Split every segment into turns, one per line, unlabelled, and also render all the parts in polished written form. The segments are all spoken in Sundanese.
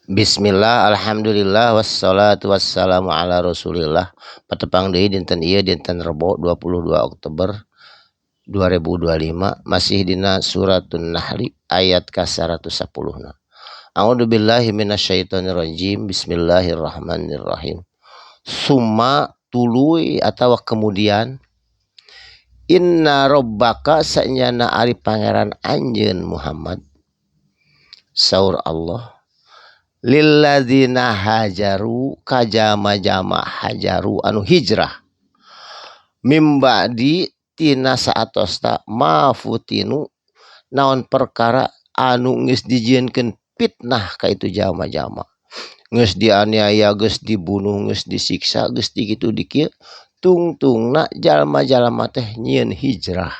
Bismillah, alhamdulillah, wassalatu wassalamu ala rasulillah. Patepang deui dinten ieu dinten Rebo 22 Oktober 2025 masih dina suratun Nahli ayat ke-110. A'udzu billahi minasyaitonir rajim. Bismillahirrahmanirrahim. Summa tuluy atawa kemudian inna rabbaka sanyana ari pangeran anjeun Muhammad saur Allah lilladzina hajaru kajama-jama hajaru anu hijrah mimbadi tina saatosta mafutinu naon perkara anu geus dijieunkeun fitnah ka itu jama-jama, geus dianiaya, geus dibunuh, geus disiksa, geus dikitu dikieu tungtungna jalma-jalma teh nyieun hijrah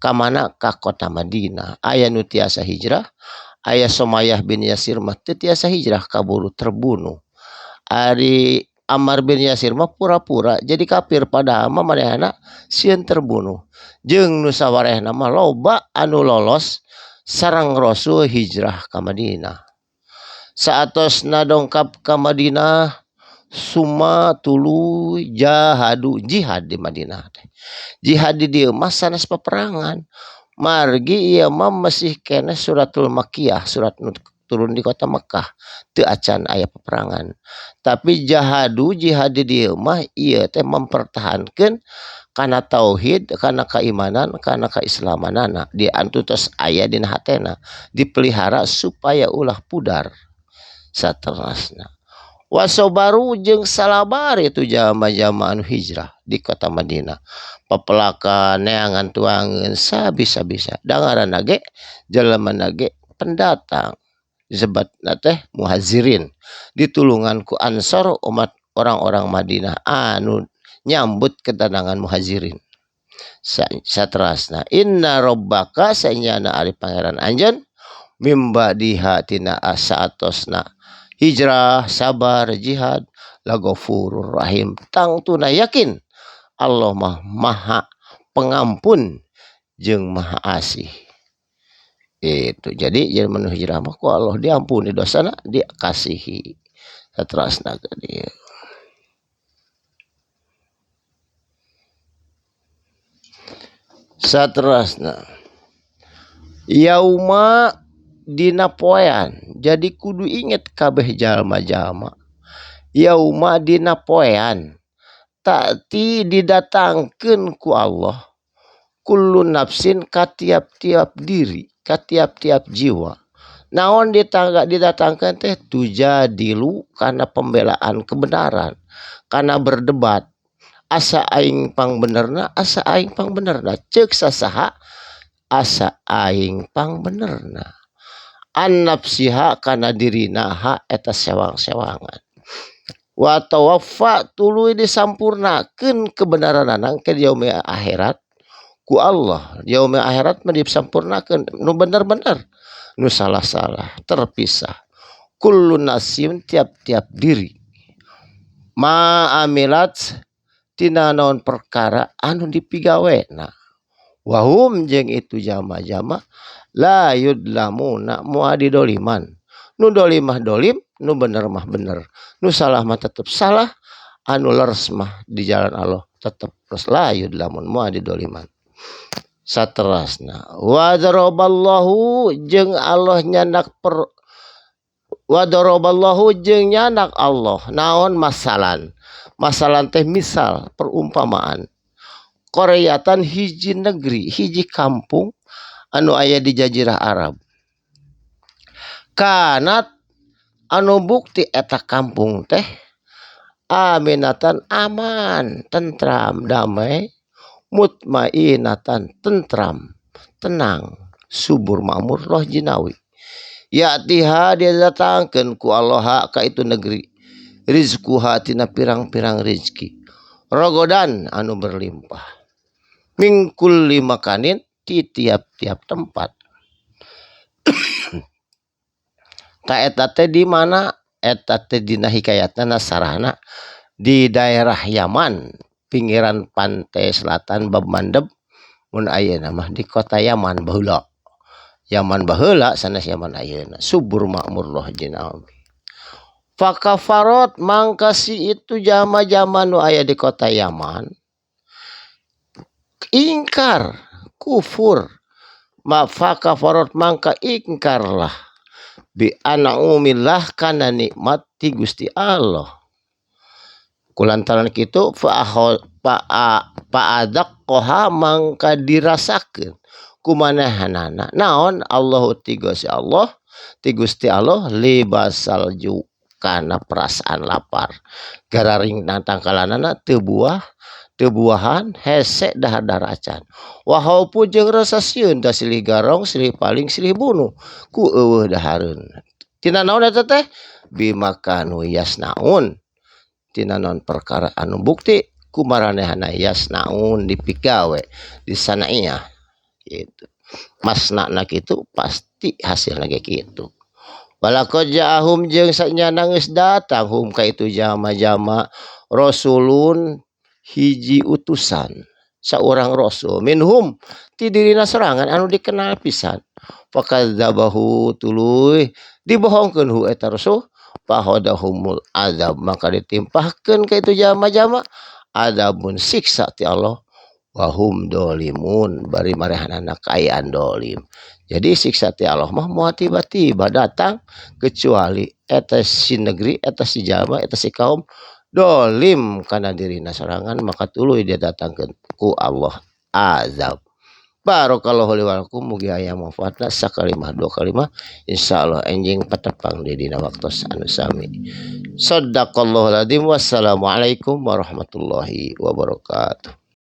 ka mana ka kota Madinah. Aya nu tiasa hijrah, aya Sumayyah bin Yasir mah teu tiasa hijrah kaburu terbunuh. Ari Ammar bin Yasir mah pura-pura jadi kafir padahal mah manehna sieun terbunuh. Jeung nu sawarehna mah loba anu lolos sareng Rasul hijrah ka Madinah. Saatosna dongkap ka Madinah summa tuluy jahadu jihad di Madinah teh. Jihad di dieu mah sanes peperangan. Margi ieu mah masih kena suratul Makkiyah, surat nu turun di kota Mekah, teu acan aya peperangan. Tapi jahadu jihad di dieu mah ieu teh mempertahankeun kana tauhid, kana keimanan, kana keislamanana di antutos aya dina hatena, dipelihara supaya ulah pudar saterusna. Wasobaru jeung salabar itu jama-jama anu hijrah di kota Madinah. Papelakan neangan tuangeun sabisa-bisa. Dangaranna ge jelema ge pendatang. Disebutna teh muhazirin. Ditulungan ku Ansor umat orang-orang Madinah anu nyambut kedatangan muhazirin. Saterusna inna rabbaka sanyana ari pangeran anjeun mimba diha tina saatosna hijrah, sabar, jihad, laghafurur rahim. Tang tuna yakin Allah mah maha pengampun jeung maha asih. Itu jadi jelema nu hijrah mah ku Allah diampuni dosana, dikasihi. Saterusna ka dieu. Saterusna yauma dina poean, jadi kudu inget kabeh jalma-jalma. Yauma dina poean ta'ti didatangkeun ku Allah kullu nafsin ka tiap-tiap diri, ka tiap-tiap jiwa. Naon didatangkeun teh tujadilu kana pembelaan kebenaran, kana berdebat. Asa aing pang benerna, asa aing pang benerna, ceuk sasaha asa aing pang benerna. An nafsiha kana dirina ha eta sewang-sewangan. Wa tawaffa tuluy disampurnakeun kebenaranana ke yaumil akhirat ku Allah. Yaumil akhirat mah disampurnakeun nu bener-bener, nu salah-salah terpisah. Kullu nasim tiap-tiap diri ma amilat tina naon perkara anu dipigawena. Wahum jeung itu jama-jama la yudlamuna muadi doliman. Nu dolim mah dolim, nu bener mah bener, nu salah mah tetep salah, anu leres mah di jalan Allah tetep leres. La yudlamun muadi doliman. Saterusna wa daraballahu jeung Allah nyandak wa daraballahu jeung nyandak Allah naon masalan. Masalan teh misal perumpamaan. Koreatan hiji negeri, hiji kampung anu aya di jazirah Arab. Kanat anu bukti eta kampung teh aminatan aman, tentram, damai, mutmainatan, tentram, tenang, subur, makmur, roh jinawi. Ya'tiha dia datangkeun ku Allah ka itu negeri. Rizquha tina pirang-pirang rezeki. Rogodan anu berlimpah. Mingkul lima kanin di tiap-tiap tempat. Ta eta teh di mana? Eta teh dina hikayatna sarana di daerah Yaman, pinggiran pantai selatan Bab Mandeb. Mun ayeuna mah di kota Yaman baheula. Yaman baheula sanes Yaman ayeuna. Subur makmur loh jinawi. Fakafarot mangka si itu jama-jama nu aya di kota Yaman ingkar kufur, ma fakafarot mangka ingkarlah bi umillah kana nikmat ti Gusti Allah. Kulantaran kitu fa'adaqqaha mangka dirasakeun kumanehanana naon Allahu ti Gusti Allah libasal ju kana perasaan lapar gararing nantang kalanana teu buahan hese dahar acan wahau jeung rasa sieun da silih garong silih paling silih bunuh ku eueuh dahareun tina naon eta teh bimakanu yasnaun tina naon perkara anu bukti kumaranehana yasnaun dipigawe di sanainya gitu masna kitu pasti hasilna ge kitu. Walaqad ja'ahum jeung sanyana geus datang hum ka itu jama-jama rasulun hiji utusan saurang rasul minhum ti dirina sorangan anu dikenal pisan fakadzabahu tuluy dibohongkeun hu eta rasul fahodahumul azab maka ditimpahkeun ka itu jama-jama adabun siksa ti Allah wahum dolimun bari marehanana kaayaan dolim. Jadi siksa ti Allah mah moal tiba-tiba datang kecuali eta si negeri eta si jalma eta si kaum dolim kana dirina sorangan maka tuluy dia datangkeun ku Allah azab. Barakallahu li wa lakum mugi aya manfaatna sakalimah dua kalimah insyaallah enjing patepang di dina waktos anu sami. Shadaqallahul adzim wassalamu alaikum warahmatullahi wabarakatuh.